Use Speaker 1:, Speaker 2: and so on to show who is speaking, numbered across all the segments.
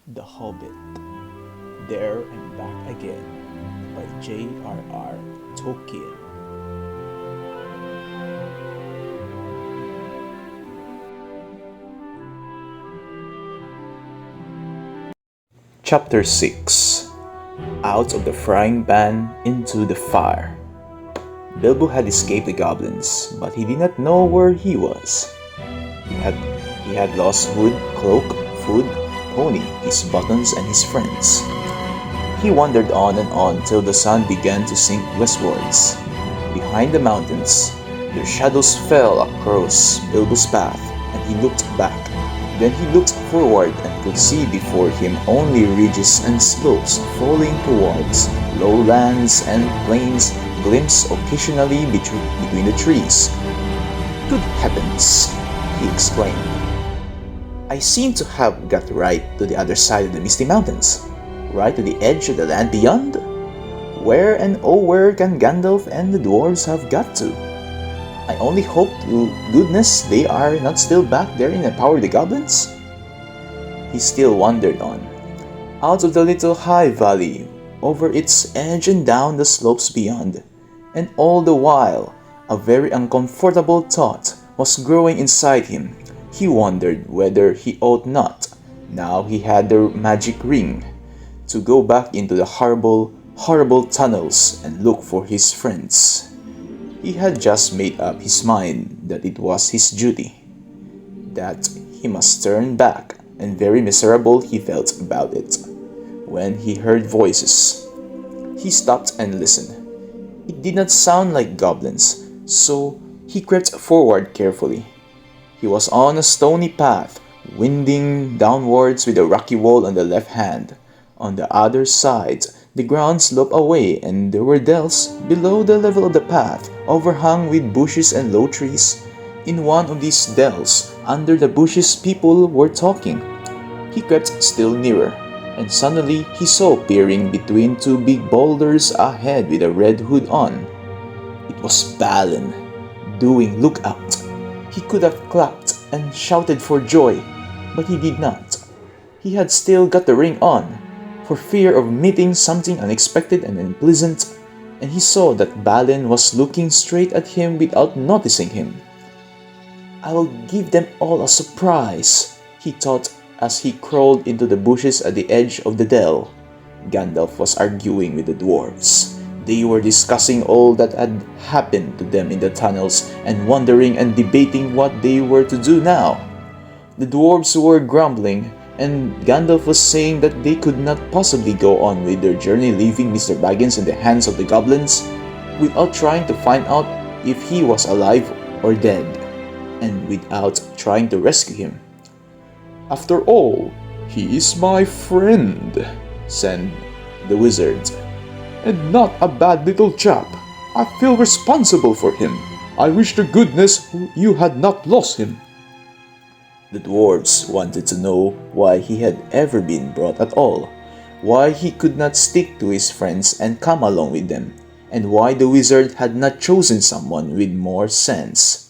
Speaker 1: The Hobbit, There and Back Again by JRR Tolkien. Chapter 6. Out of the frying pan into the fire. Bilbo had escaped the goblins, but he did not know where he was. He had, he had lost wood, cloak, food, pony, his buttons, and his friends. He wandered on and on till the sun began to sink westwards. Behind the mountains, their shadows fell across Bilbo's path, and he looked back. Then he looked forward and could see before him only ridges and slopes falling towards lowlands and plains glimpsed occasionally between the trees. "Good heavens!" he exclaimed. "I seem to have got right to the other side of the misty mountains, right to the edge of the land beyond. Where and oh where can Gandalf and the dwarves have got to? I only hope to goodness they are not still back there in the power of the goblins." He still wandered on, out of the little high valley, over its edge and down the slopes beyond, and all the while a very uncomfortable thought was growing inside him. He wondered whether he ought not, now he had the magic ring, to go back into the horrible, horrible tunnels and look for his friends. He had just made up his mind that it was his duty, that he must turn back, and very miserable he felt about it, when he heard voices. He stopped and listened. It did not sound like goblins, so he crept forward carefully. He was on a stony path, winding downwards with a rocky wall on the left hand. On the other side, the ground sloped away, and there were dells below the level of the path, overhung with bushes and low trees. In one of these dells, under the bushes, people were talking. He crept still nearer, and suddenly he saw peering between two big boulders ahead with a red hood on. It was Balin, doing "Look out!" He could have clapped and shouted for joy, but he did not. He had still got the ring on, for fear of meeting something unexpected and unpleasant, and he saw that Balin was looking straight at him without noticing him. "I will give them all a surprise," he thought as he crawled into the bushes at the edge of the dell. Gandalf was arguing with the dwarves. They were discussing all that had happened to them in the tunnels and wondering and debating what they were to do now. The dwarves were grumbling, and Gandalf was saying that they could not possibly go on with their journey leaving Mr. Baggins in the hands of the goblins without trying to find out if he was alive or dead, and without trying to rescue him. "After all, he is my friend," said the wizard, "and not a bad little chap. I feel responsible for him. I wish to goodness you had not lost him." The dwarves wanted to know why he had ever been brought at all, why he could not stick to his friends and come along with them, and why the wizard had not chosen someone with more sense.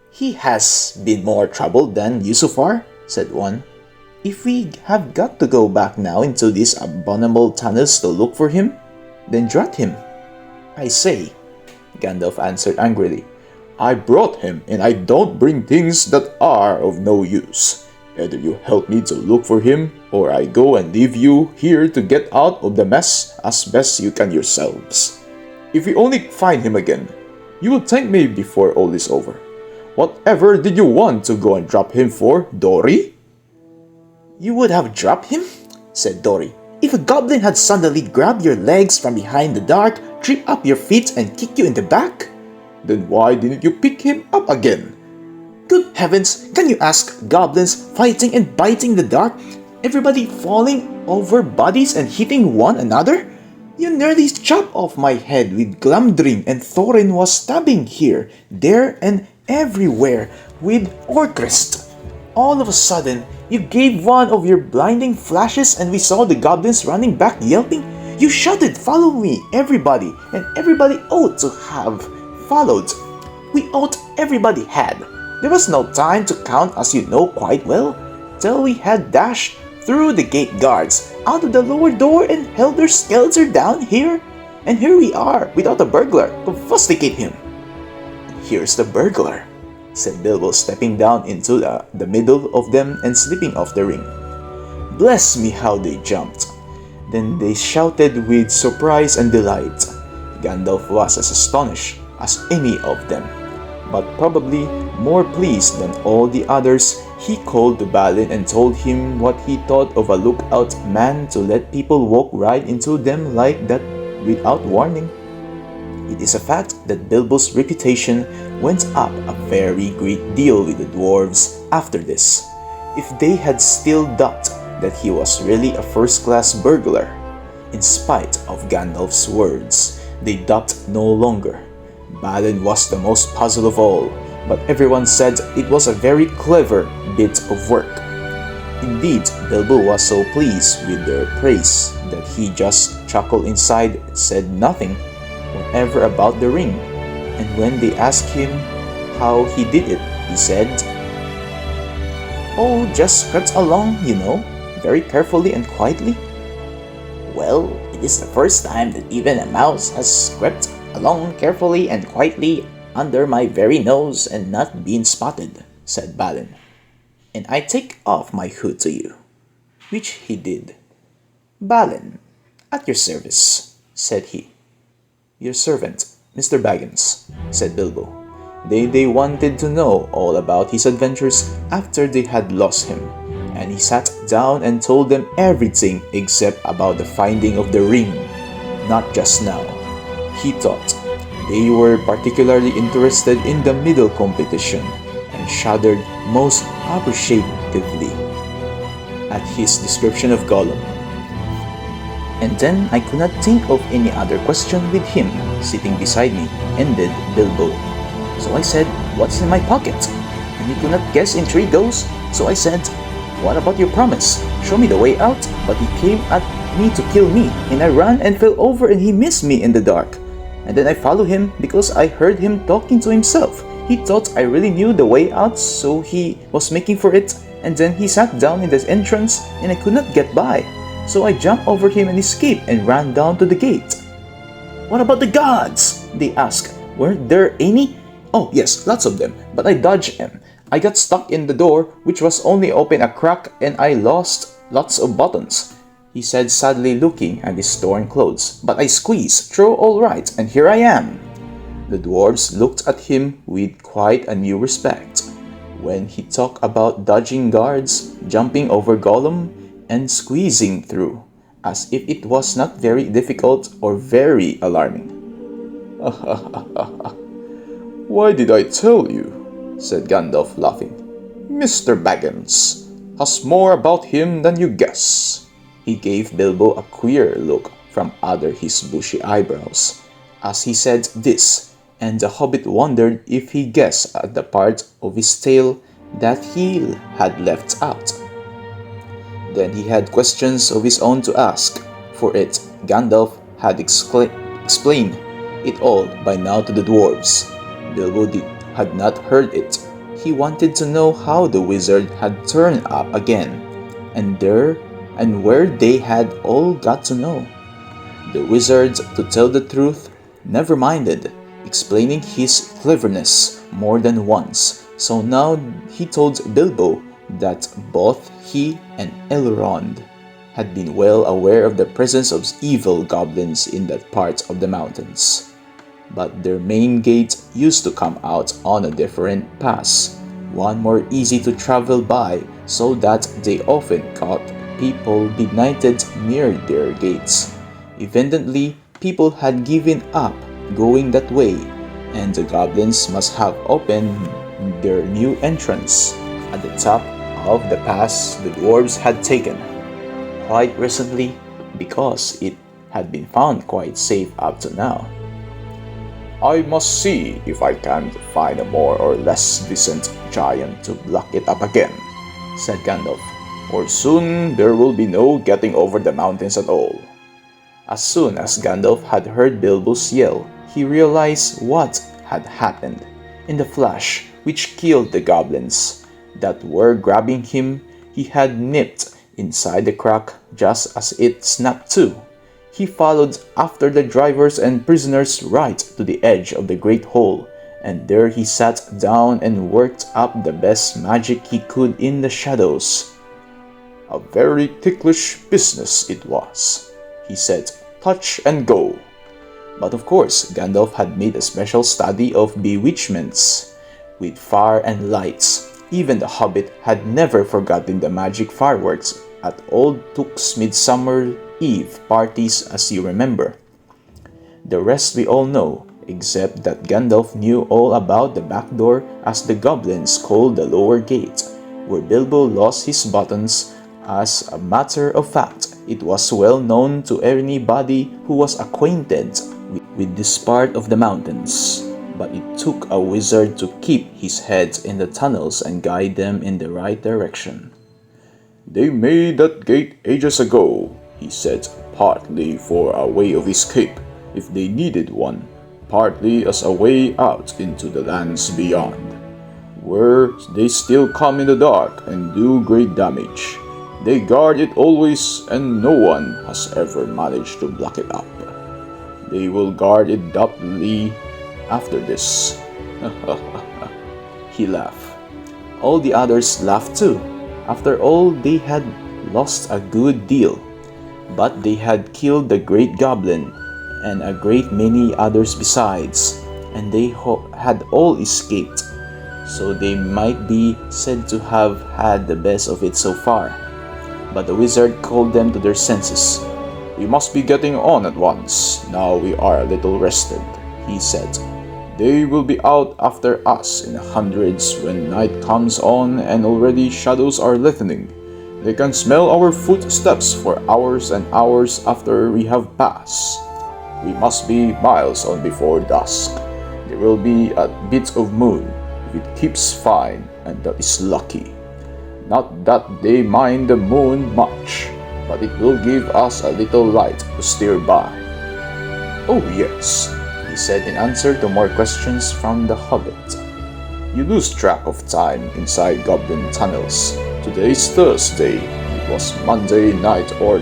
Speaker 1: "He has been more trouble than you so far," said one. "If we have got to go back now into these abominable tunnels to look for him, then drat him." "I say," Gandalf answered angrily, "I brought him, and I don't bring things that are of no use. Either you help me to look for him, or I go and leave you here to get out of the mess as best you can yourselves. If we only find him again, you will thank me before all is over. Whatever did you want to go and drop him for, Dory?" "You would have dropped him?" said Dory. "If a goblin had suddenly grabbed your legs from behind the dark, trip up your feet, and kick you in the back?"
Speaker 2: "Then why didn't you pick him up again?"
Speaker 1: "Good heavens, can you ask goblins fighting and biting in the dark? Everybody falling over bodies and hitting one another? You nearly chopped off my head with Glamdring, and Thorin was stabbing here, there, and everywhere with Orcrist. All of a sudden, you gave one of your blinding flashes and we saw the goblins running back yelping. You shouted, 'Follow me, everybody!' and everybody ought to have followed. We ought everybody had. There was no time to count, as you know quite well, till we had dashed threw the gate guards out of the lower door and held their skeleton down here. And here we are, without a burglar to fustigate him. Here's the burglar, said Bilbo, stepping down into the middle of them and slipping off the ring. Bless me, how they jumped. Then they shouted with surprise and delight. Gandalf was as astonished as any of them, but probably more pleased than all the others. He called to Balin and told him what he thought of a lookout man to let people walk right into them like that without warning. It is a fact that Bilbo's reputation went up a very great deal with the dwarves after this. If they had still doubted that he was really a first-class burglar, in spite of Gandalf's words, they doubted no longer. Balin was the most puzzled of all, but everyone said it was a very clever bit of work. Indeed, Bilbo was so pleased with their praise that he just chuckled inside and said nothing whatever about the ring. And when they asked him how he did it, he said, "Oh, just crept along, very carefully and quietly." "Well, it is the first time that even a mouse has crept along carefully and quietly under my very nose and not been spotted," said Balin. "And I take off my hood to you," which he did. "Balin, at your service," said he. "Your servant, Mr. Baggins," said Bilbo. They wanted to know all about his adventures after they had lost him, and he sat down and told them everything except about the finding of the ring. Not just now. He thought they were particularly interested in the middle competition and shuddered most appreciatively at his description of Gollum. "And then I could not think of any other question with him sitting beside me," ended Bilbo. "So I said, 'What's in my pocket?' And he could not guess in 3 goes. So I said, 'What about your promise? Show me the way out.' But he came at me to kill me, and I ran and fell over and he missed me in the dark. And then I followed him because I heard him talking to himself. He thought I really knew the way out, so he was making for it. And then he sat down in the entrance and I could not get by. So I jumped over him and escaped and ran down to the gate." "What about the gods?" they asked. "Weren't there any?" "Oh, yes, lots of them, but I dodged them. I got stuck in the door, which was only open a crack, and I lost lots of buttons," he said, sadly looking at his torn clothes. "But I squeezed through all right, and here I am." The dwarves looked at him with quite a new respect when he talked about dodging guards, jumping over Gollum, and squeezing through, as if it was not very difficult or very alarming.
Speaker 2: "Why did I tell you?" said Gandalf, laughing. "Mr. Baggins has more about him than you guess."
Speaker 1: He gave Bilbo a queer look from under his bushy eyebrows as he said this, and the Hobbit wondered if he guessed at the part of his tale that he had left out. Then he had questions of his own to ask. For it, Gandalf had explained it all by now to the dwarves. Bilbo had not heard it. He wanted to know how the wizard had turned up again, and where they had all got to know. The wizard, to tell the truth, never minded explaining his cleverness more than once, so now he told Bilbo that both he and Elrond had been well aware of the presence of evil goblins in that part of the mountains. But their main gate used to come out on a different pass, one more easy to travel by, so that they often caught people benighted near their gates. Evidently, people had given up going that way, and the goblins must have opened their new entrance at the top of the pass the dwarves had taken quite recently, because it had been found quite safe up to now.
Speaker 2: "I must see if I can't find a more or less decent giant to block it up again," said Gandalf, "or soon there will be no getting over the mountains at all."
Speaker 1: As soon as Gandalf had heard Bilbo's yell, he realized what had happened. In the flash which killed the goblins that were grabbing him, he had nipped inside the crack just as it snapped to. He followed after the drivers and prisoners right to the edge of the great hole, and there he sat down and worked up the best magic he could in the shadows.
Speaker 2: A very ticklish business it was, he said. Touch and go.
Speaker 1: But of course, Gandalf had made a special study of bewitchments. With fire and lights, even the Hobbit had never forgotten the magic fireworks at Old Took's Midsummer Eve parties, as you remember. The rest we all know, except that Gandalf knew all about the back door, as the goblins called the lower gate, where Bilbo lost his buttons. As a matter of fact, it was well known to anybody who was acquainted with this part of the mountains, but it took a wizard to keep his head in the tunnels and guide them in the right direction.
Speaker 2: They made that gate ages ago, he said, partly for a way of escape, if they needed one, partly as a way out into the lands beyond, where they still come in the dark and do great damage. They guard it always, and no one has ever managed to block it up. They will guard it doubly after this.
Speaker 1: He laughed. All the others laughed too. After all, they had lost a good deal. But they had killed the great goblin and a great many others besides, and they had all escaped, so they might be said to have had the best of it so far. But the wizard called them to their senses.
Speaker 2: We must be getting on at once, now we are a little rested, he said. They will be out after us in hundreds when night comes on and already shadows are lengthening. They can smell our footsteps for hours and hours after we have passed. We must be miles on before dusk. There will be a bit of moon, if it keeps fine, and that is lucky. Not that they mind the moon much, but it will give us a little light to steer by.
Speaker 1: Oh yes, he said in answer to more questions from the Hobbit.
Speaker 2: You lose track of time inside goblin tunnels. Today is Thursday. It was Monday night or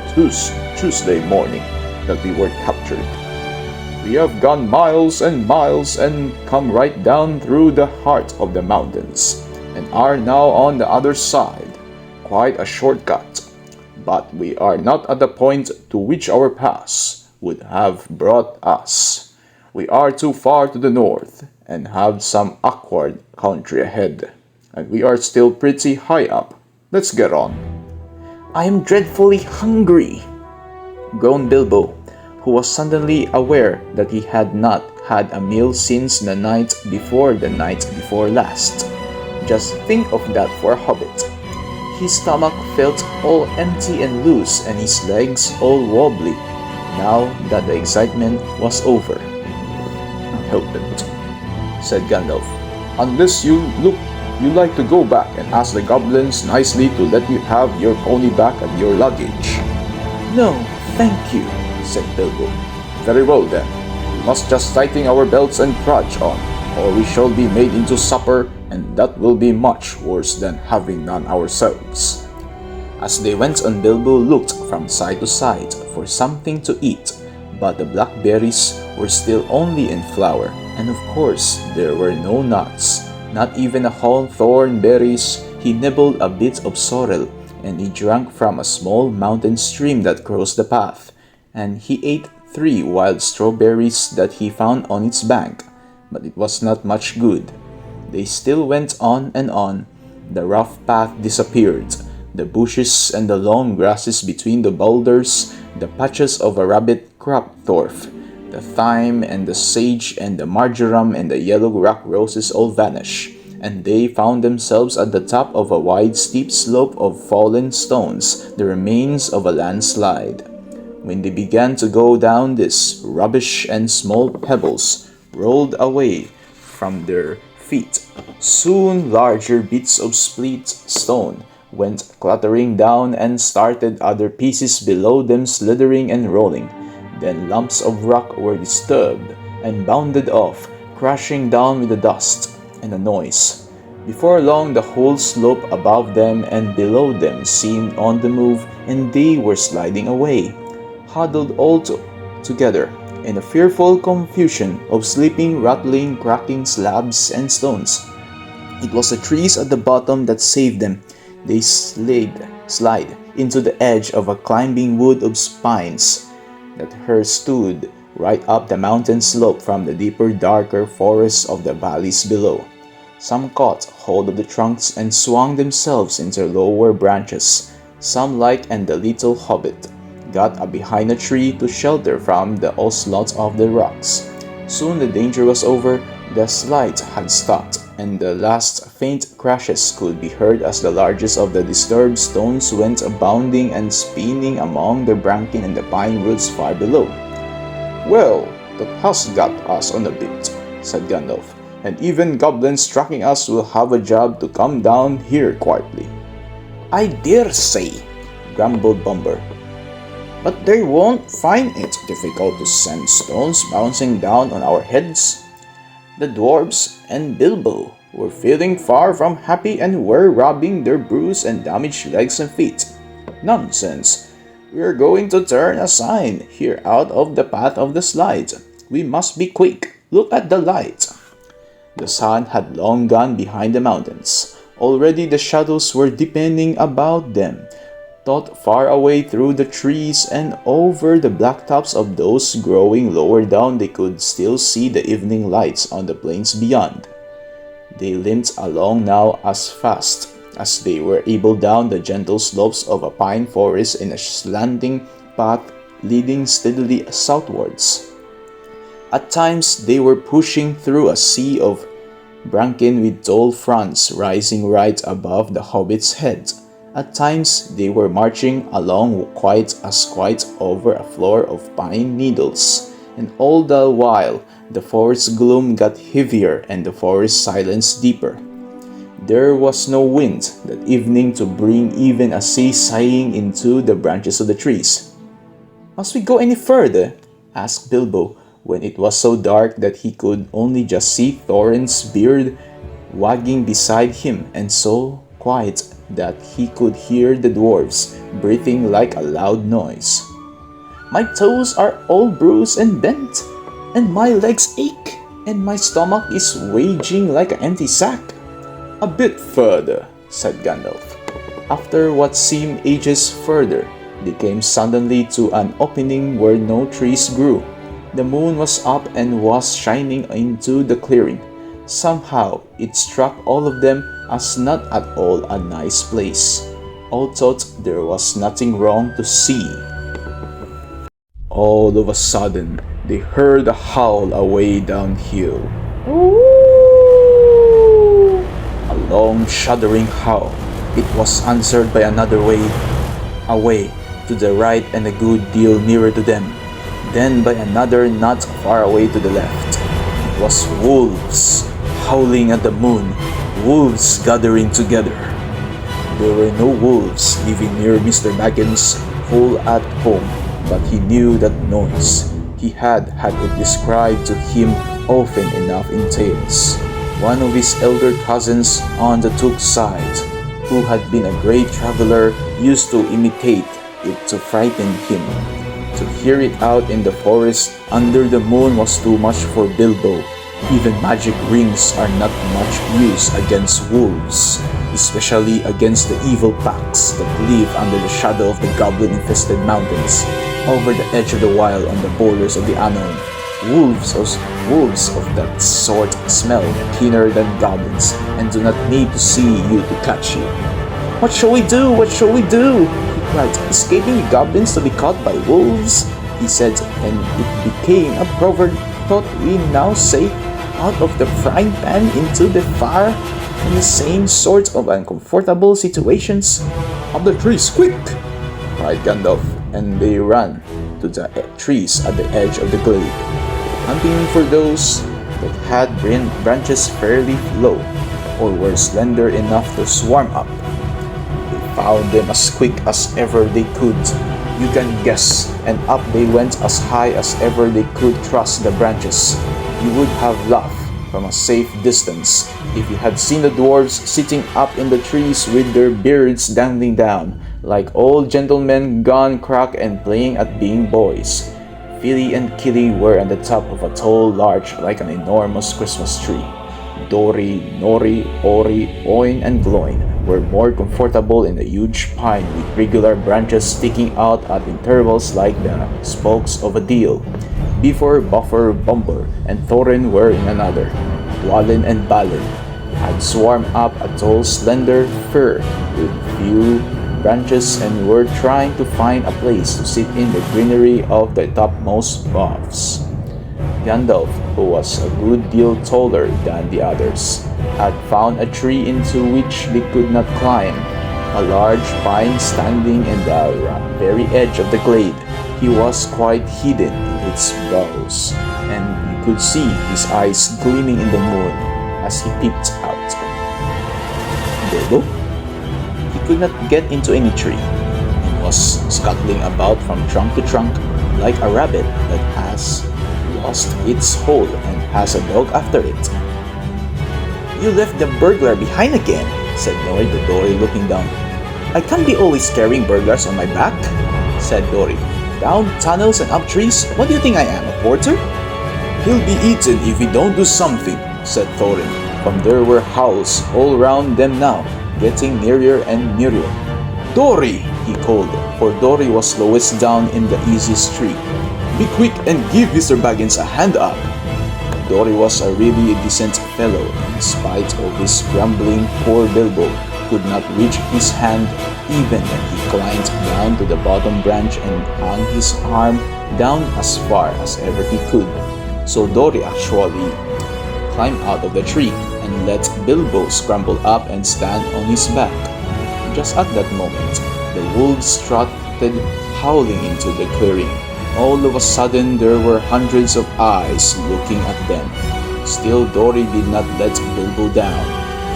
Speaker 2: Tuesday morning that we were captured. We have gone miles and miles and come right down through the heart of the mountains, and are now on the other side. Quite a shortcut, but we are not at the point to which our pass would have brought us. We are too far to the north and have some awkward country ahead, and we are still pretty high up. Let's get on.
Speaker 1: I am dreadfully hungry, groaned Bilbo, who was suddenly aware that he had not had a meal since the night before last. Just think of that for a hobbit. His stomach felt all empty and loose, and his legs all wobbly, now that the excitement was over.
Speaker 2: Help it, said Gandalf. Unless you like to go back and ask the goblins nicely to let you have your pony back and your luggage.
Speaker 1: No, thank you, said Bilbo.
Speaker 2: Very well then. We must just tighten our belts and trudge on, or we shall be made into supper, and that will be much worse than having none ourselves.
Speaker 1: As they went on, Bilbo looked from side to side for something to eat, but the blackberries were still only in flower, and of course there were no nuts, not even a hawthorn berries. He nibbled a bit of sorrel, and he drank from a small mountain stream that crossed the path, and he ate 3 wild strawberries that he found on its bank, but it was not much good. They still went on and on. The rough path disappeared. The bushes and the long grasses between the boulders, the patches of a rabbit crabthorpe, the thyme and the sage and the marjoram and the yellow rock roses all vanished, and they found themselves at the top of a wide steep slope of fallen stones, the remains of a landslide. When they began to go down this, rubbish and small pebbles rolled away from their feet. Soon larger bits of split stone went clattering down and started other pieces below them slithering and rolling. Then lumps of rock were disturbed and bounded off, crashing down with the dust and the noise. Before long, the whole slope above them and below them seemed on the move, and they were sliding away, huddled together in a fearful confusion of slipping, rattling, cracking slabs and stones. It was the trees at the bottom that saved them. They slid into the edge of a climbing wood of spines that here stood right up the mountain slope from the deeper, darker forests of the valleys below. Some caught hold of the trunks and swung themselves into lower branches. Some, like and the little Hobbit, got up behind a tree to shelter from the onslaught of the rocks. Soon the danger was over, the slide had stopped, and the last faint crashes could be heard as the largest of the disturbed stones went bounding and spinning among the bracken and the pine roots far below.
Speaker 2: "Well, that has got us on a bit," said Gandalf, "and even goblins tracking us will have a job to come down here quietly."
Speaker 3: "I dare say," grumbled Bumber, "but they won't find it difficult to send stones bouncing down on our heads." The dwarves and Bilbo were feeling far from happy and were rubbing their bruised and damaged legs and feet.
Speaker 2: "Nonsense! We're going to turn aside here out of the path of the slide. We must be quick. Look at the light."
Speaker 1: The sun had long gone behind the mountains. Already the shadows were deepening about them. Thought far away through the trees and over the black tops of those growing lower down, they could still see the evening lights on the plains beyond. They limped along now as fast as they were able down the gentle slopes of a pine forest in a slanting path leading steadily southwards. At times they were pushing through a sea of bracken with tall fronds rising right above the Hobbit's head. At times they were marching along quite over a floor of pine needles, and all the while the forest gloom got heavier and the forest silence deeper. There was no wind that evening to bring even a sea sighing into the branches of the trees. "Must we go any further?" asked Bilbo, when it was so dark that he could only just see Thorin's beard wagging beside him, and so quiet that he could hear the dwarves breathing like a loud noise. "My toes are all bruised and bent, and my legs ache, and my stomach is raging like an empty sack."
Speaker 2: "A bit further," said Gandalf.
Speaker 1: After what seemed ages further, they came suddenly to an opening where no trees grew. The moon was up and was shining into the clearing. Somehow it struck all of them as not at all a nice place. All thought there was nothing wrong to see. All of a sudden, they heard a howl away downhill. A long, shuddering howl. It was answered by another away to the right and a good deal nearer to them. Then by another not far away to the left. It was wolves howling at the moon, wolves gathering together. There were no wolves living near Mr. Baggin's hole at home, but he knew that noise. He had it described to him often enough in tales. One of his elder cousins on the Took side, who had been a great traveler, used to imitate it to frighten him. To hear it out in the forest under the moon was too much for Bilbo. Even magic rings are not much use against wolves, especially against the evil packs that live under the shadow of the goblin-infested mountains, over the edge of the wild on the borders of the unknown. Wolves of that sort smell keener than goblins and do not need to see you to catch you. "What shall we do? What shall we do?" he cried. "Escaping the goblins to be caught by wolves," he said, and it became a proverb. "Thought we now say, out of the frying pan into the fire, in the same sort of uncomfortable situations."
Speaker 2: "Up the trees, quick!" cried Gandalf, and they ran to the trees at the edge of the glade,
Speaker 1: hunting for those that had branches fairly low, or were slender enough to swarm up. They found them as quick as ever they could, you can guess, and up they went as high as ever they could thrust the branches. You would have laughed
Speaker 2: from a safe distance. If you had seen the dwarves sitting up in the trees with their beards dangling down, like old gentlemen gone crack and playing at being boys. Philly and Killy were on the top of a tall larch like an enormous Christmas tree. Dory, Nori, Ori, Oin, and Gloin were more comfortable in a huge pine with regular branches sticking out at intervals like the spokes of a deal. Before Buffer, Bumper, and Thorin were in another. Dwalin and Balin had swarmed up a tall, slender fir with few branches and were trying to find a place to sit in the greenery of the topmost boughs. Gandalf, who was a good deal taller than the others, had found a tree into which they could not climb, a large pine standing in the very edge of the glade. He was quite hidden in its boughs, and you could see his eyes gleaming in the moon as he peeped out. Bilbo? He could not get into any tree, and was scuttling about from trunk to trunk like a rabbit that has lost its hole and has a dog after it. "You left the burglar behind again," said Nori to Dory, looking down. "I can't be always carrying burglars on my back," said Dory. "Down tunnels and up trees? What do you think I am, a porter?" "He'll be eaten if we don't do something," said Thorin. From there were howls all round them now, getting nearer and nearer. "Dory!" he called, for Dory was lowest down in the easiest tree. "Be quick and give Mr. Baggins a hand up." Dory was a really decent fellow. In spite of his grumbling, poor Bilbo could not reach his hand even when he climbed down to the bottom branch and hung his arm down as far as ever he could. So Dory actually climbed out of the tree and let Bilbo scramble up and stand on his back. Just at that moment, the wolves trotted howling into the clearing. All of a sudden, there were hundreds of eyes looking at them. Still, Dory did not let Bilbo down.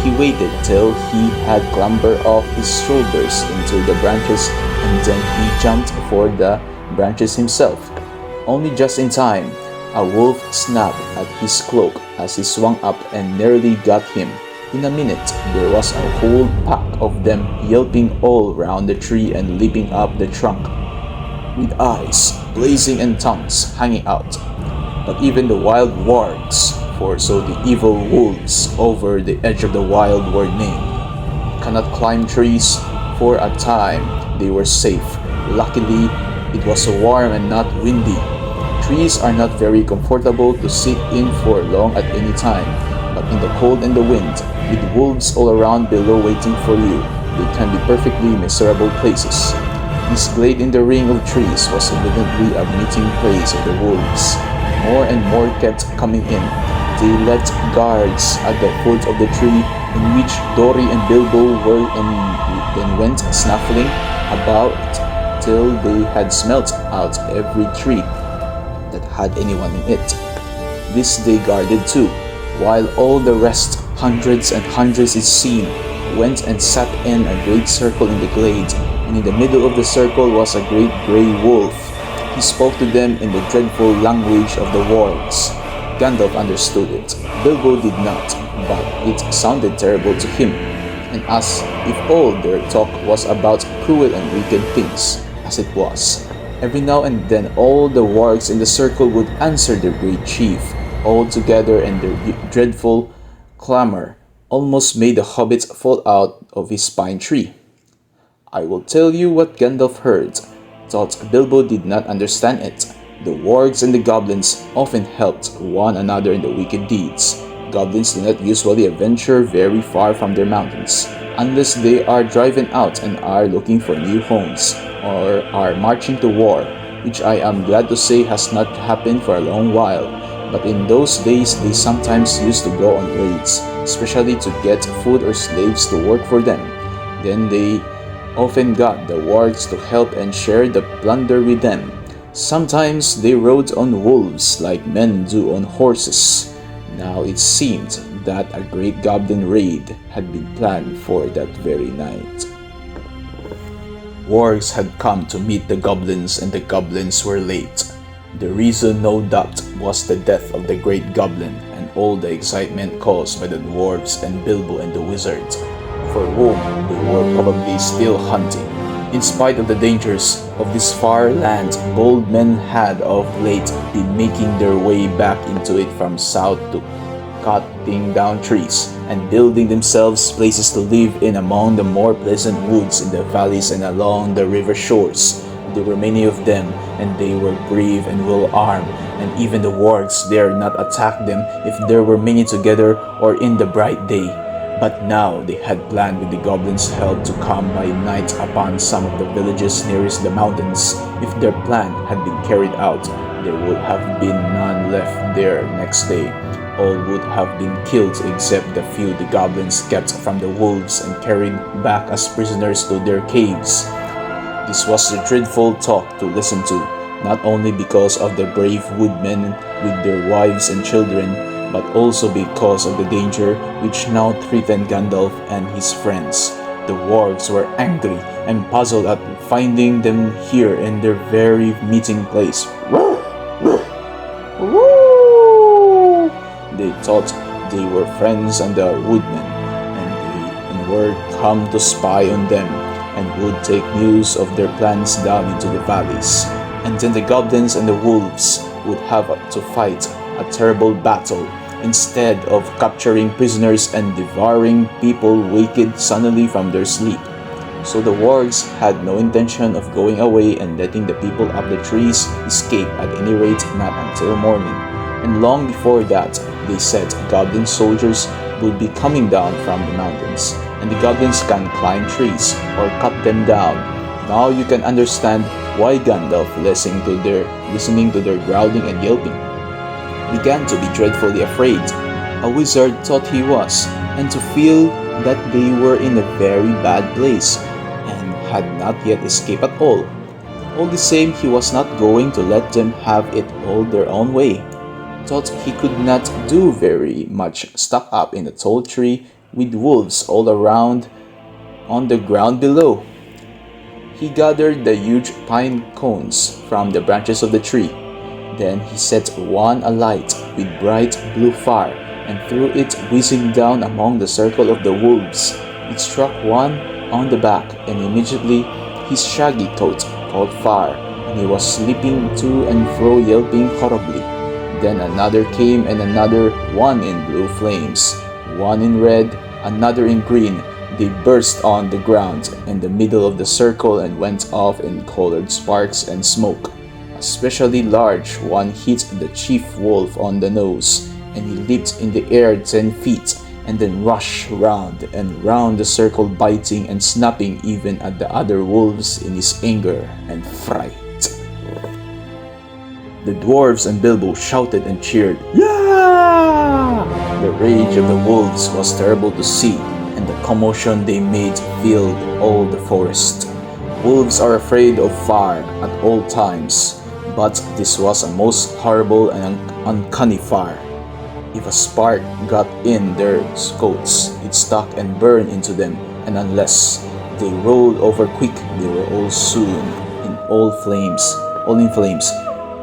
Speaker 2: He waited till he had clambered off his shoulders into the branches, and then he jumped for the branches himself. Only just in time, a wolf snapped at his cloak as he swung up and nearly got him. In a minute, there was a whole pack of them yelping all round the tree and leaping up the trunk, with eyes blazing and tongues hanging out. But even the wild wargs, for so the evil wolves over the edge of the wild were named, cannot climb trees. For a time they were safe. Luckily, it was warm and not windy. Trees are not very comfortable to sit in for long at any time, but in the cold and the wind, with wolves all around below waiting for you, they can be perfectly miserable places. This glade in the ring of trees was evidently a meeting place of the wolves. More and more kept coming in. They left guards at the foot of the tree in which Dory and Bilbo were, and then went snuffling about till they had smelt out every tree that had anyone in it. This they guarded too, while all the rest, hundreds and hundreds it seemed, went and sat in a great circle in the glade, and in the middle of the circle was a great grey wolf. He spoke to them in the dreadful language of the wargs. Gandalf understood it. Bilbo did not, but it sounded terrible to him, and as if all their talk was about cruel and wicked things, as it was. Every now and then all the wargs in the circle would answer their great chief, all together, and their dreadful clamor almost made the Hobbit fall out of his pine tree. I will tell you what Gandalf heard, thought Bilbo did not understand it. The wargs and the goblins often helped one another in the wicked deeds. Goblins do not usually venture very far from their mountains, unless they are driven out and are looking for new homes, or are marching to war, which I am glad to say has not happened for a long while. But in those days they sometimes used to go on raids, especially to get food or slaves to work for them. Then they often got the wargs to help and share the plunder with them. Sometimes they rode on wolves like men do on horses. Now it seemed that a great goblin raid had been planned for that very night. Wargs had come to meet the goblins, and the goblins were late. The reason, no doubt, was the death of the great goblin, and all the excitement caused by the dwarves and Bilbo and the wizard, for whom they were probably still hunting. In spite of the dangers of this far land, bold men had of late been making their way back into it from south to cutting down trees and building themselves places to live in among the more pleasant woods in the valleys and along the river shores. There were many of them, and they were brave and well armed, and even the wargs dared not attack them if there were many together or in the bright day. But now they had planned with the goblins' help to come by night upon some of the villages nearest the mountains. If their plan had been carried out, there would have been none left there next day. All would have been killed except the few the goblins kept from the wolves and carried back as prisoners to their caves. This was a dreadful talk to listen to, not only because of the brave woodmen with their wives and children, but also because of the danger which now threatened Gandalf and his friends. The dwarves were angry and puzzled at finding them here in their very meeting place. They thought they were friends and the woodmen, and were come to spy on them, and would take news of their plans down into the valleys. And then the goblins and the wolves would have to fight a terrible battle, instead of capturing prisoners and devouring people waked suddenly from their sleep. So the wargs had no intention of going away and letting the people up the trees escape, at any rate not until morning. And long before that, they said goblin soldiers would be coming down from the mountains, and the goblins can climb trees or cut them down. Now you can understand why Gandalf, listening to their growling and yelping, began to be dreadfully afraid. A wizard thought he was, and to feel that they were in a very bad place, and had not yet escaped at all. All the same, he was not going to let them have it all their own way. Thought he could not do very much stuck up in a tall tree with wolves all around on the ground below. He gathered the huge pine cones from the branches of the tree. Then he set one alight with bright blue fire and threw it whizzing down among the circle of the wolves. It struck one on the back, and immediately his shaggy coat caught fire, and he was slipping to and fro yelping horribly. Then another came, and another, one in blue flames, one in red, another in green. They burst on the ground in the middle of the circle and went off in colored sparks and smoke. A specially large one hit the chief wolf on the nose, and he leaped in the air 10 feet, and then rushed round and round the circle, biting and snapping even at the other wolves in his anger and fright. The dwarves and Bilbo shouted and cheered, "Yeah!" The rage of the wolves was terrible to see, and the commotion they made filled all the forest. Wolves are afraid of fire at all times, but this was a most horrible and uncanny fire. If a spark got in their coats, it stuck and burned into them, and unless they rolled over quick, they were all in flames.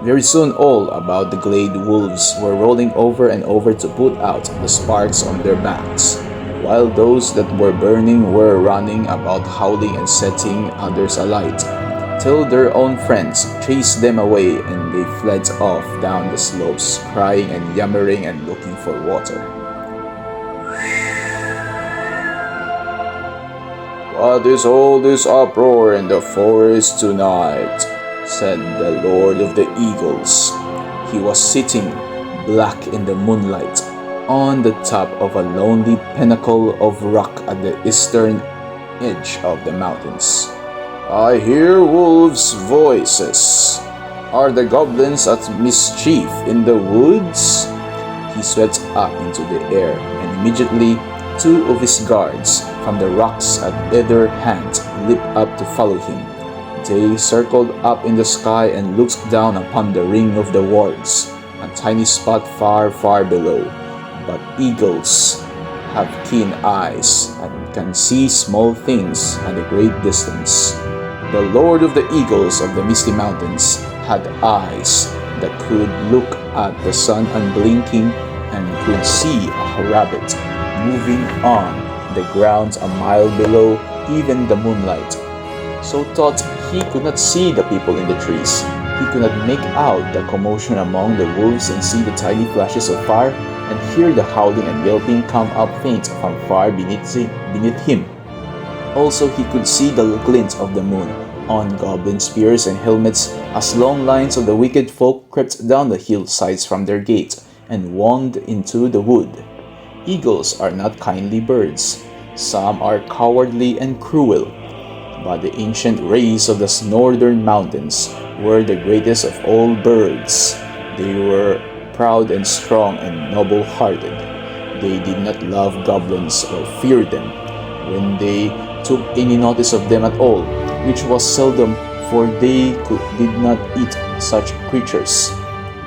Speaker 2: Very soon all about the glade wolves were rolling over and over to put out the sparks on their backs, while those that were burning were running about howling and setting others alight, till their own friends chased them away, and they fled off down the slopes, crying and yammering and looking for water. "What is all this uproar in the forest tonight?" said the Lord of the Eagles. He was sitting, black in the moonlight, on the top of a lonely pinnacle of rock at the eastern edge of the mountains. "I hear wolves' voices. Are the goblins at mischief in the woods?" He swept up into the air, and immediately 2 of his guards from the rocks at either hand leaped up to follow him. They circled up in the sky and looked down upon the ring of the wargs, a tiny spot far, far below. But eagles have keen eyes and can see small things at a great distance. The Lord of the Eagles of the Misty Mountains had eyes that could look at the sun unblinking
Speaker 1: and could see a rabbit moving on the ground a mile below even the moonlight. So thought he could not see the people in the trees. He could not make out the commotion among the wolves and see the tiny flashes of fire and hear the howling and yelping come up faint from far beneath him. Also he could see the glint of the moon on goblin spears and helmets as long lines of the wicked folk crept down the hillsides from their gate and wound into the wood. Eagles are not kindly birds. Some are cowardly and cruel. But the ancient race of the northern mountains were the greatest of all birds. They were proud and strong and noble-hearted. They did not love goblins or fear them when they took any notice of them at all, which was seldom, for they did not eat such creatures.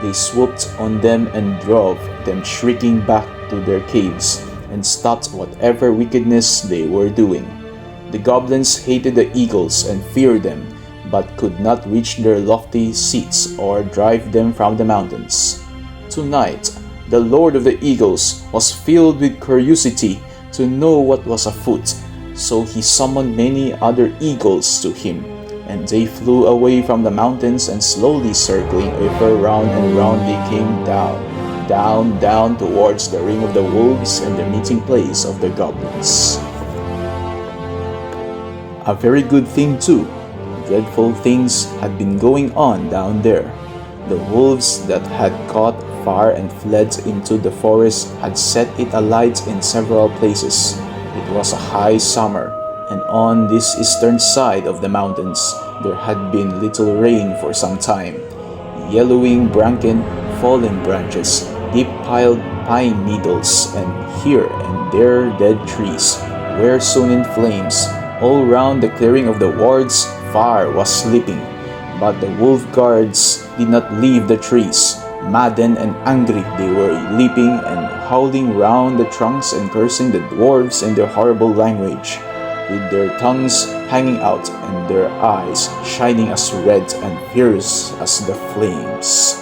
Speaker 1: They swooped on them and drove them shrieking back to their caves and stopped whatever wickedness they were doing. The goblins hated the eagles and feared them, but could not reach their lofty seats or drive them from the mountains. Tonight, the Lord of the Eagles was filled with curiosity to know what was afoot, so he summoned many other eagles to him, and they flew away from the mountains and slowly circling ever round and round they came down towards the ring of the wolves and the meeting place of the goblins. A very good thing too. Dreadful things had been going on down there. The wolves that had caught fire and fled into the forest had set it alight in several places. It was a high summer, and on this eastern side of the mountains there had been little rain for some time. Yellowing bracken, fallen branches, deep-piled pine needles, and here and there dead trees were soon in flames. All round the clearing of the wards, fire was sleeping, but the wolf guards did not leave the trees. Maddened and angry, they were leaping and howling round the trunks and cursing the dwarves in their horrible language, with their tongues hanging out and their eyes shining as red and fierce as the flames.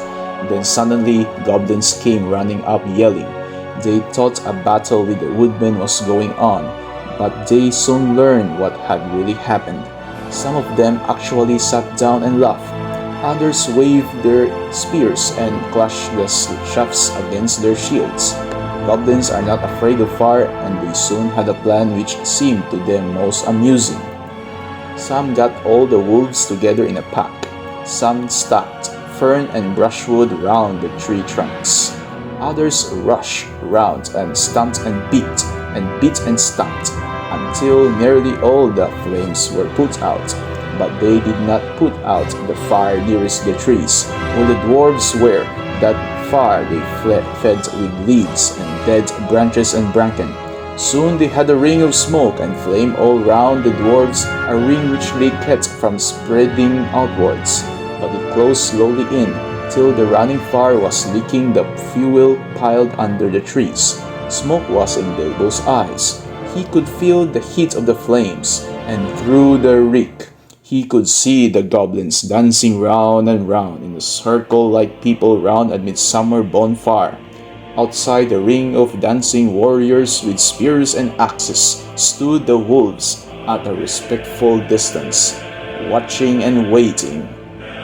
Speaker 1: Then suddenly goblins came running up yelling. They thought a battle with the woodmen was going on, but they soon learned what had really happened. Some of them actually sat down and laughed. Others waved their spears and clashed the shafts against their shields. Goblins are not afraid of fire, and they soon had a plan which seemed to them most amusing. Some got all the wolves together in a pack. Some stacked fern and brushwood round the tree trunks. Others rushed round and stamped and beat and stamped until nearly all the flames were put out. But they did not put out the fire nearest the trees, where the dwarves were. That fire they fed with leaves and dead branches and bracken. Soon they had a ring of smoke and flame all round the dwarves, a ring which they kept from spreading outwards. But it closed slowly in, till the running fire was licking the fuel piled under the trees. Smoke was in Bilbo's eyes. He could feel the heat of the flames, and through the reek, he could see the goblins dancing round and round in a circle like people round a midsummer bonfire. Outside the ring of dancing warriors with spears and axes stood the wolves at a respectful distance, watching and waiting.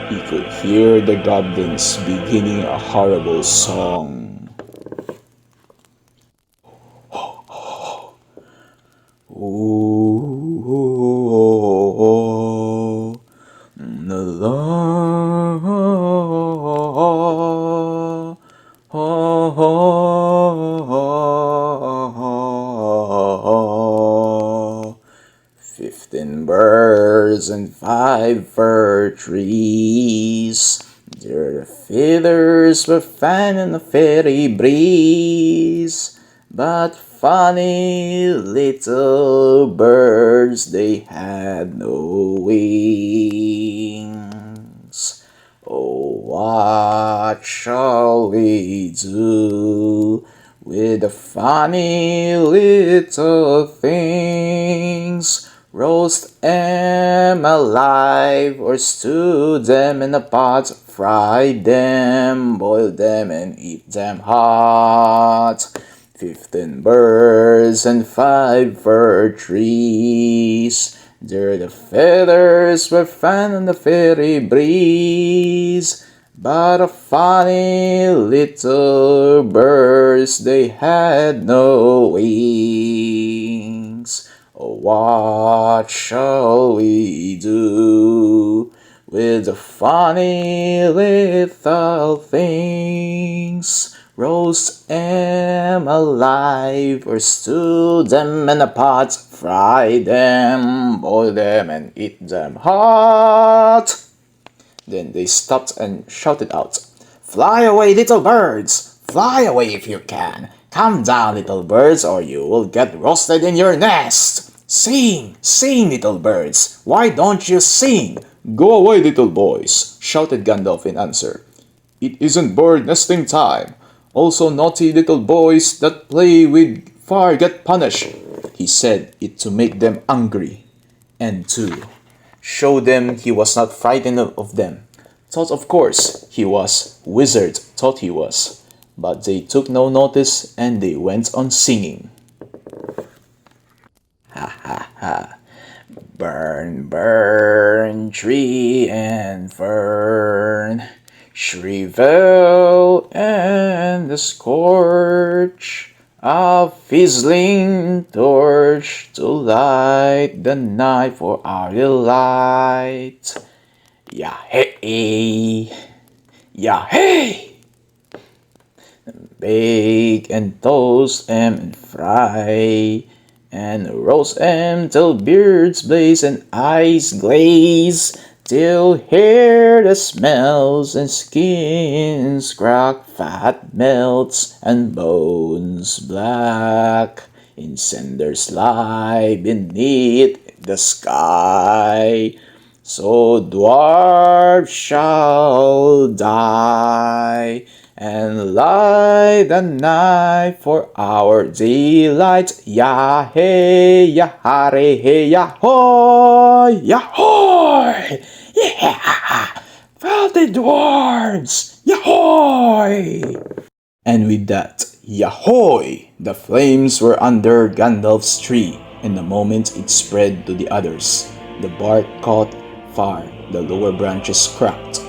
Speaker 1: He could hear the goblins beginning a horrible song. Oh, the law. 15 birds and 5 fir trees. Their feathers were fan in a fairy breeze. But funny little birds, they had no wings. Oh, what shall we do with the funny little things?
Speaker 3: Roast 'em alive or stew them in a pot, fry them, boil them and eat them hot. 15 birds and 5 fir trees, there the feathers were fan on the fairy breeze. But a funny little birds, they had no wings. Oh, what shall we do with the funny little things? Roast 'em alive or stew them in a pot, fry them, boil them and eat them hot. Then they stopped and shouted out, "Fly away, little birds! Fly away if you can! Come down, little birds, or you will get roasted in your nest! Sing! Sing, little birds! Why don't you sing?"
Speaker 2: "Go away, little boys," shouted Gandalf in answer. "It isn't bird nesting time. Also naughty little boys that play with fire get punished." He said it to make them angry,
Speaker 1: And to show them he was not frightened of them. Thought of course he was, wizard thought he was, but they took no notice and they went on singing. Ha ha ha. Burn, burn, tree and fern, shrivel and scorch, a fizzling torch to light the night for our delight. Yah-hey! Yah-hey! Bake and toast 'em and fry, and roast 'em till beards blaze and eyes glaze, till hair that smells and skins crack, fat melts and bones black in cinders lie beneath the sky. So dwarfs shall die and light the night for our delight. Yah-hey, yah-hare, hey, yah-hoy, yah-hoy! Yeah! Filthy dwarves! Yah-hoy! And with that, yah-hoy! The flames were under Gandalf's tree, and the moment it spread to the others, the bark caught fire, the lower branches cracked.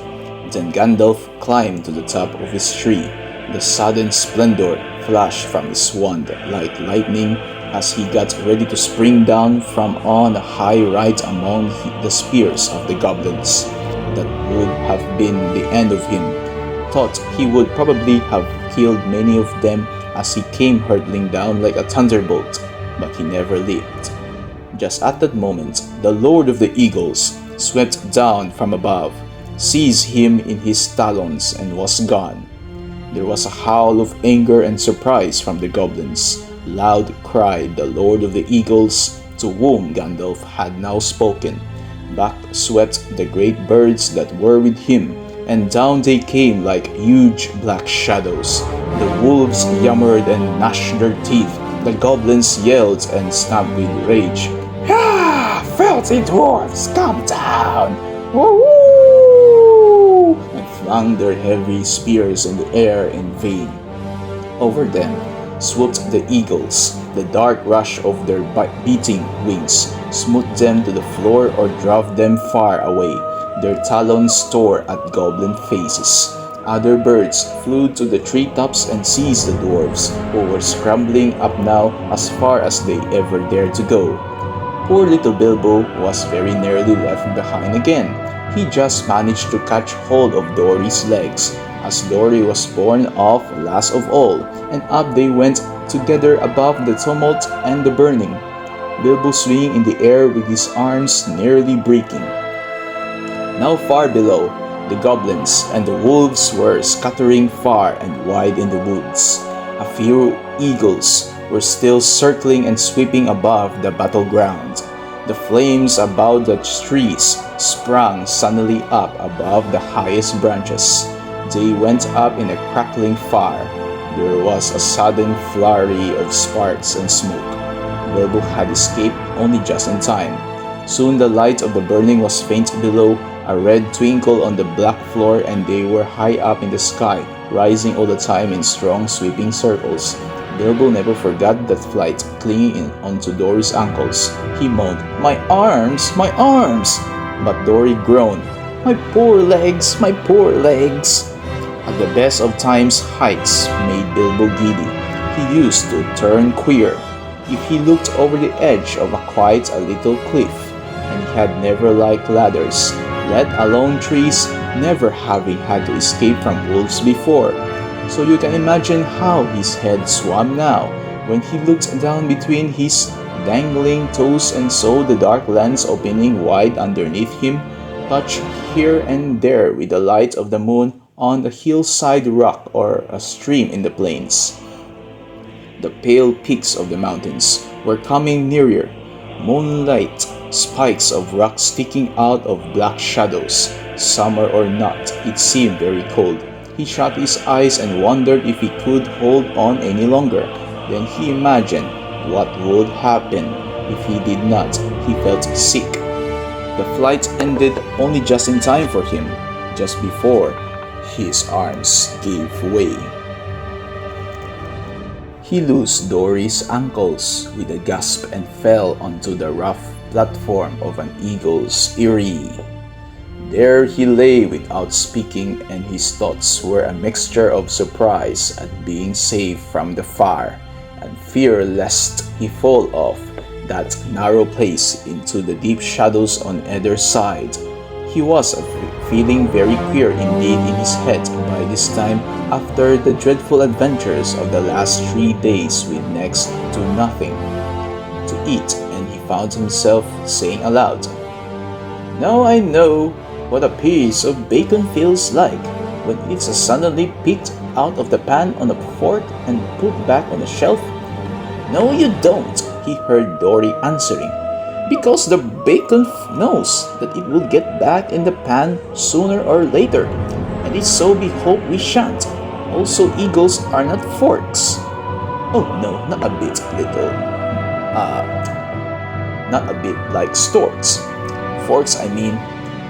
Speaker 1: Then Gandalf climbed to the top of his tree. The sudden splendor flashed from his wand like lightning as he got ready to spring down from on a high right among the spears of the goblins. That would have been the end of him. Thought he would probably have killed many of them as he came hurtling down like a thunderbolt, but he never lived. Just at that moment, the Lord of the Eagles swept down from above, seized him in his talons, and was gone. There was a howl of anger and surprise from the goblins. Loud cried the Lord of the Eagles, to whom Gandalf had now spoken. Back swept the great birds that were with him, and down they came like huge black shadows. The wolves yammered and gnashed their teeth. The goblins yelled and snapped with rage. "Ah, filthy dwarfs, come down! Woo!" and flung their heavy spears in the air in vain. Over them swooped the eagles. The dark rush of their beating wings smote them to the floor or drove them far away. Their talons tore at goblin faces. Other birds flew to the treetops and seized the dwarves, who were scrambling up now as far as they ever dared to go. Poor little Bilbo was very nearly left behind again. He just managed to catch hold of Dory's legs, as Dory was borne off last of all, and up they went together above the tumult and the burning, Bilbo swinging in the air with his arms nearly breaking. Now far below, the goblins and the wolves were scattering far and wide in the woods. A few eagles were still circling and sweeping above the battleground. The flames about the trees sprang suddenly up above the highest branches. They went up in a crackling fire. There was a sudden flurry of sparks and smoke. Bilbo had escaped only just in time. Soon the light of the burning was faint below, a red twinkle on the black floor, and they were high up in the sky, rising all the time in strong sweeping circles. Bilbo never forgot that flight, clinging onto Dory's ankles. He moaned, "My arms! My arms!" But Dory groaned, "My poor legs! My poor legs!" At the best of times, heights made Bilbo giddy. He used to turn queer if he looked over the edge of quite a little cliff, and he had never liked ladders, let alone trees, never having had to escape from wolves before. So you can imagine how his head swam now, when he looked down between his dangling toes and saw the dark lands opening wide underneath him, touched here and there with the light of the moon on a hillside rock or a stream in the plains. The pale peaks of the mountains were coming nearer, moonlight spikes of rock sticking out of black shadows. Summer or not, it seemed very cold. He shut his eyes and wondered if he could hold on any longer. Then he imagined what would happen if he did not. He felt sick. The flight ended only just in time for him, just before his arms gave way. He loosed Dory's ankles with a gasp and fell onto the rough platform of an eagle's eyrie. There he lay without speaking, and his thoughts were a mixture of surprise at being saved from the fire, and fear lest he fall off that narrow place into the deep shadows on either side. He was feeling very queer indeed in his head by this time, after the dreadful adventures of the last 3 days with next to nothing to eat, and he found himself saying aloud, "Now I know what a piece of bacon feels like when it's suddenly picked out of the pan on a fork and put back on the shelf." "No, you don't," he heard Dory answering, "because the bacon knows that it will get back in the pan sooner or later, and it's so we hope we shan't. Also, eagles are not forks." "Oh no, not a bit, little. Not a bit like storks. Forks, I mean,"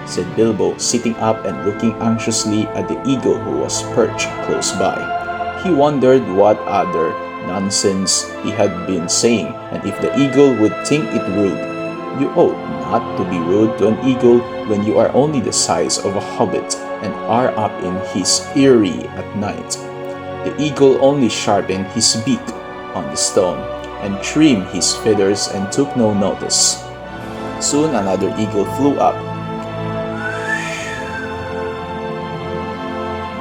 Speaker 1: said Bilbo, sitting up and looking anxiously at the eagle who was perched close by. He wondered what other nonsense he had been saying, and if the eagle would think it rude. You ought not to be rude to an eagle when you are only the size of a hobbit and are up in his eyrie at night. The eagle only sharpened his beak on the stone and trimmed his feathers and took no notice. Soon another eagle flew up.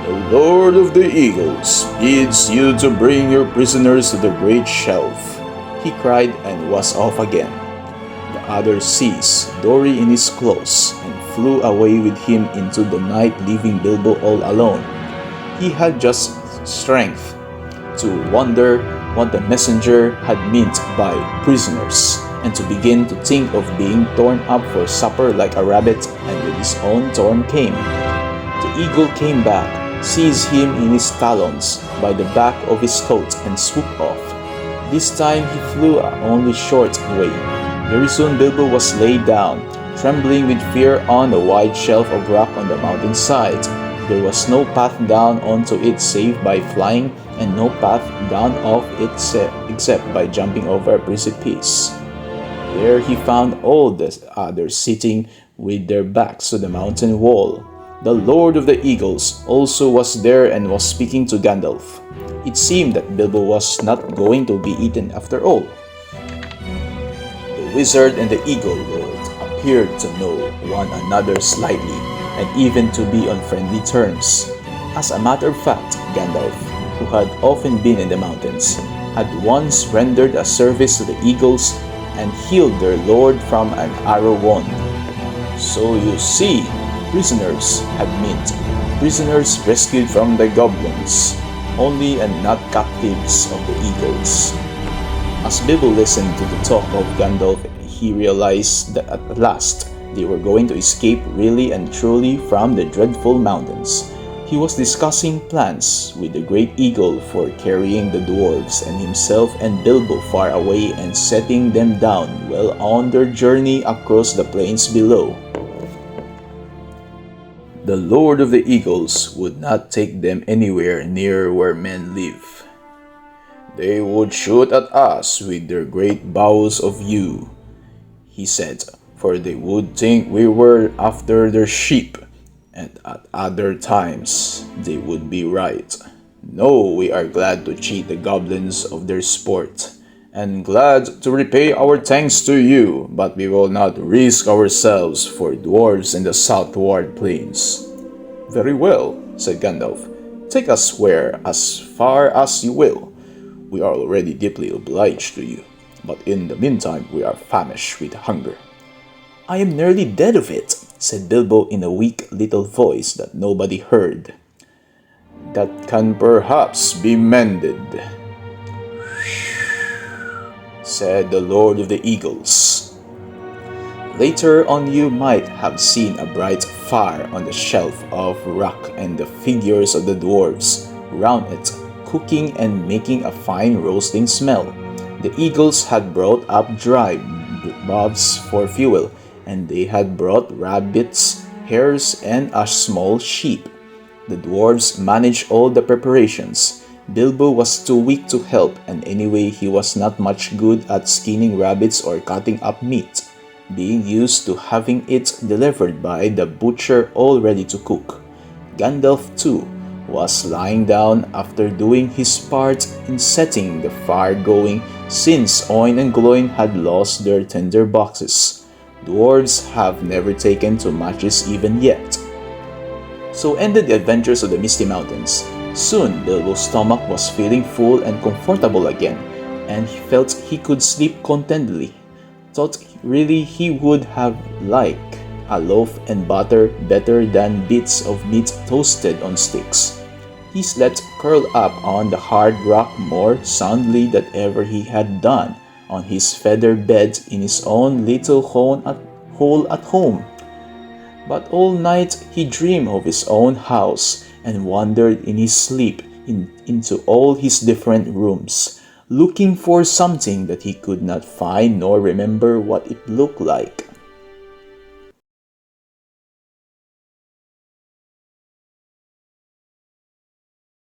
Speaker 2: "The Lord of the Eagles bids you to bring your prisoners to the great shelf,"
Speaker 1: he cried, and was off again. The other seized Dory in his claws and flew away with him into the night, leaving Bilbo all alone. He had just strength to wonder what the messenger had meant by prisoners, and to begin to think of being torn up for supper like a rabbit, and with his own torn came. The eagle came back, seized him in his talons by the back of his coat, and swooped off. This time he flew only short way. Very soon Bilbo was laid down, trembling with fear on the wide shelf of rock on the mountainside. There was no path down onto it save by flying, and no path down off it except by jumping over a precipice. There he found all the others sitting with their backs to the mountain wall. The Lord of the Eagles also was there and was speaking to Gandalf. It seemed that Bilbo was not going to be eaten after all. The wizard and the eagle lord appeared to know one another slightly, and even to be on friendly terms. As a matter of fact, Gandalf, who had often been in the mountains, had once rendered a service to the eagles and healed their lord from an arrow wound. So you see, prisoners had meant prisoners rescued from the goblins, only, and not captives of the eagles. As Bilbo listened to the talk of Gandalf, he realized that at last they were going to escape really and truly from the dreadful mountains. He was discussing plans with the great eagle for carrying the dwarves and himself and Bilbo far away and setting them down well on their journey across the plains below. The Lord of the Eagles would not take them anywhere near where men live.
Speaker 2: They would shoot at us with their great bows of yew, he said, for they would think we were after their sheep, and at other times they would be right. No, we are glad to cheat the goblins of their sport, and glad to repay our thanks to you, but we will not risk ourselves for dwarves in the southward plains.
Speaker 1: Very well, said Gandalf. Take us as far as you will. We are already deeply obliged to you, but in the meantime we are famished with hunger. I am nearly dead of it, said Bilbo in a weak little voice that nobody heard.
Speaker 2: That can perhaps be mended,
Speaker 1: said the Lord of the Eagles. Later on you might have seen a bright fire on the shelf of rock and the figures of the dwarves round it, cooking and making a fine roasting smell. The eagles had brought up dry boughs for fuel, and they had brought rabbits, hares, and a small sheep. The dwarves managed all the preparations. Bilbo was too weak to help, and anyway he was not much good at skinning rabbits or cutting up meat, being used to having it delivered by the butcher all ready to cook. Gandalf, too, was lying down after doing his part in setting the fire going, since Oin and Gloin had lost their tinder boxes. Dwarves have never taken to matches even yet. So ended the adventures of the Misty Mountains. Soon Bilbo's stomach was feeling full and comfortable again, and he felt he could sleep contentedly. Thought really he would have liked a loaf and butter better than bits of meat toasted on sticks. He slept curled up on the hard rock more soundly than ever he had done on his feather bed in his own little hole at home. But all night he dreamed of his own house and wandered in his sleep into all his different rooms, looking for something that he could not find nor remember what it looked like.